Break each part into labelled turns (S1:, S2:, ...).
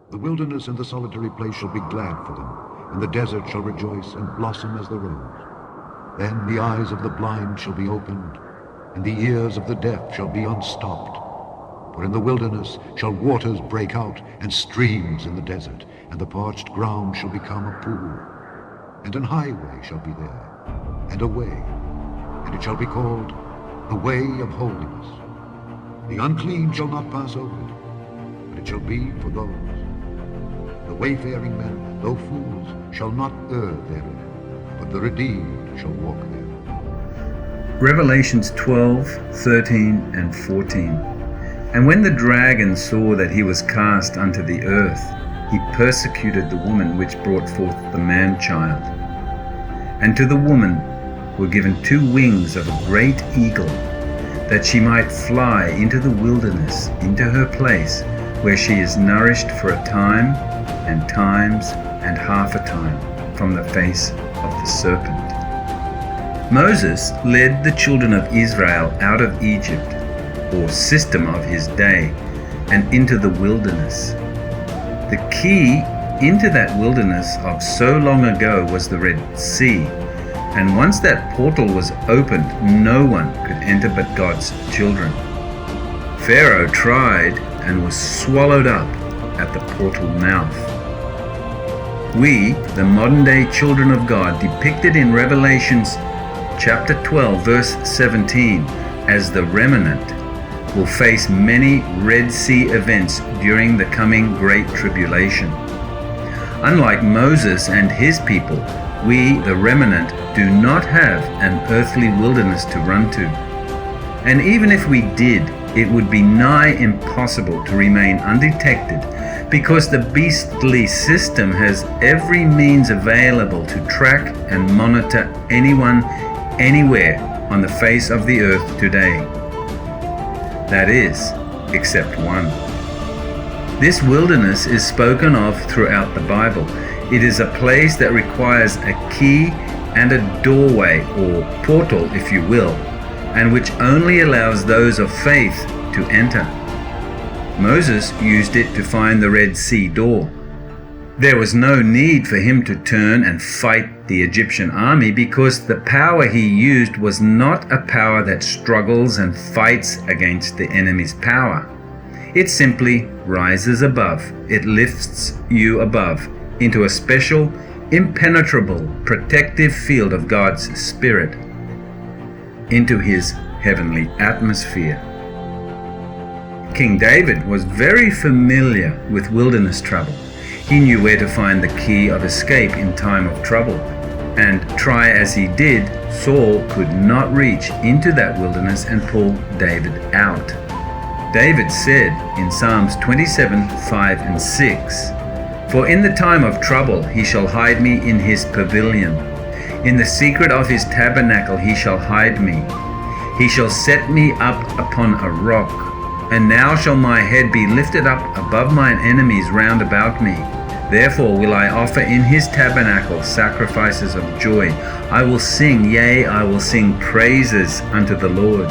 S1: The wilderness and the solitary place shall be glad for them, and the desert shall rejoice and blossom as the rose. Then the eyes of the blind shall be opened, and the ears of the deaf shall be unstopped. For in the wilderness shall waters break out, and streams in the desert, and the parched ground shall become a pool. And an highway shall be there, and a way, and it shall be called the way of holiness. The unclean shall not pass over it, but it shall be for those. The wayfaring men, though fools, shall not err therein, but the redeemed shall walk there.
S2: Revelations 12:13 and 14. And when the dragon saw that he was cast unto the earth, he persecuted the woman which brought forth the man-child. And to the woman were given 2 wings of a great eagle, that she might fly into the wilderness, into her place, where she is nourished for a time, and times, and half a time, from the face of the serpent. Moses led the children of Israel out of Egypt, or system of his day, and into the wilderness. The key into that wilderness of so long ago was the Red Sea, and once that portal was opened, no one could enter but God's children. Pharaoh tried and was swallowed up at the portal mouth. We, the modern-day children of God, depicted in Revelations chapter 12, verse 17, as the remnant, will face many Red Sea events during the coming Great Tribulation. Unlike Moses and his people, we, the remnant, do not have an earthly wilderness to run to. And even if we did, it would be nigh impossible to remain undetected, because the beastly system has every means available to track and monitor anyone, anywhere on the face of the earth today. That is, except one. This wilderness is spoken of throughout the Bible. It is a place that requires a key and a doorway, or portal if you will, and which only allows those of faith to enter. Moses used it to find the Red Sea door. There was no need for him to turn and fight the Egyptian army, because the power he used was not a power that struggles and fights against the enemy's power. It simply rises above. It lifts you above into a special, impenetrable, protective field of God's Spirit, into his heavenly atmosphere. King David was very familiar with wilderness travel. He knew where to find the key of escape in time of trouble. And try as he did, Saul could not reach into that wilderness and pull David out. David said in Psalms 27:5 and 6, "For in the time of trouble he shall hide me in his pavilion. In the secret of his tabernacle he shall hide me. He shall set me up upon a rock. And now shall my head be lifted up above mine enemies round about me. Therefore will I offer in his tabernacle sacrifices of joy. I will sing, yea, I will sing praises unto the Lord."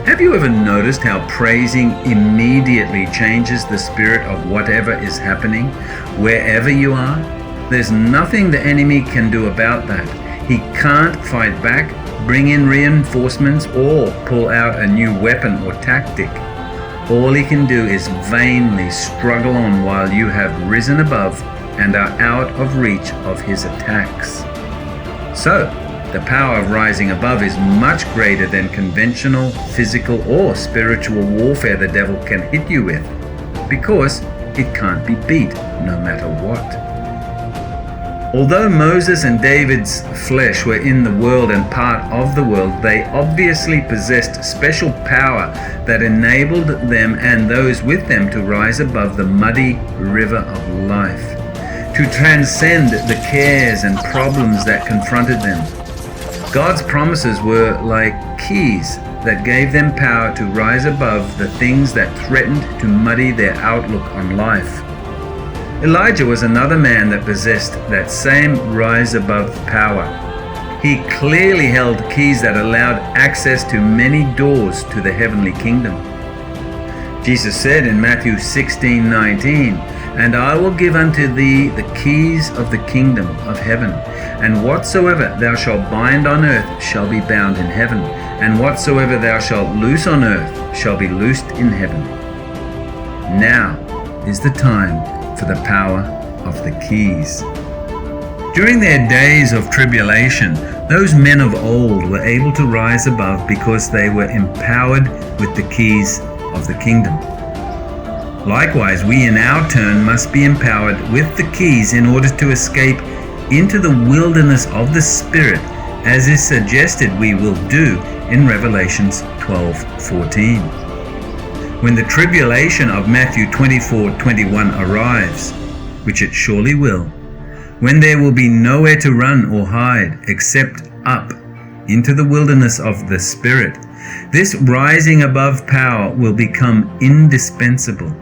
S2: Have you ever noticed how praising immediately changes the spirit of whatever is happening, wherever you are? There's nothing the enemy can do about that. He can't fight back, bring in reinforcements, or pull out a new weapon or tactic. All he can do is vainly struggle on while you have risen above and are out of reach of his attacks. So, the power of rising above is much greater than conventional, physical, or spiritual warfare the devil can hit you with, because it can't be beat no matter what. Although Moses and David's flesh were in the world and part of the world, they obviously possessed special power that enabled them and those with them to rise above the muddy river of life, to transcend the cares and problems that confronted them. God's promises were like keys that gave them power to rise above the things that threatened to muddy their outlook on life. Elijah was another man that possessed that same rise above power. He clearly held keys that allowed access to many doors to the heavenly kingdom. Jesus said in Matthew 16:19, "And I will give unto thee the keys of the kingdom of heaven, and whatsoever thou shalt bind on earth shall be bound in heaven, and whatsoever thou shalt loose on earth shall be loosed in heaven." Now is the time for the power of the keys. During their days of tribulation, those men of old were able to rise above because they were empowered with the keys of the kingdom. Likewise, we in our turn must be empowered with the keys in order to escape into the wilderness of the Spirit, as is suggested we will do in Revelations 12:14. When the tribulation of Matthew 24:21 arrives, which it surely will, when there will be nowhere to run or hide except up into the wilderness of the Spirit, this rising above power will become indispensable.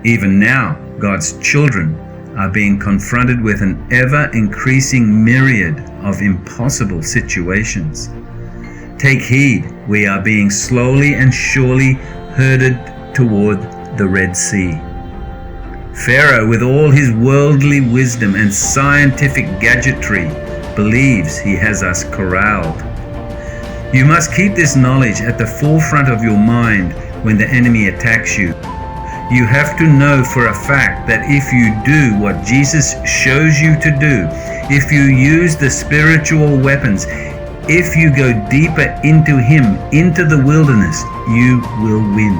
S2: Even now, God's children are being confronted with an ever-increasing myriad of impossible situations. Take heed, we are being slowly and surely herded toward the Red Sea. Pharaoh, with all his worldly wisdom and scientific gadgetry, believes he has us corralled. You must keep this knowledge at the forefront of your mind when the enemy attacks you. You have to know for a fact that if you do what Jesus shows you to do, if you use the spiritual weapons, if you go deeper into Him, into the wilderness, you will win.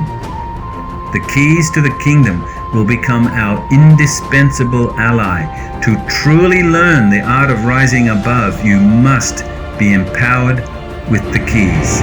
S2: The keys to the kingdom will become our indispensable ally. To truly learn the art of rising above, you must be empowered with the keys.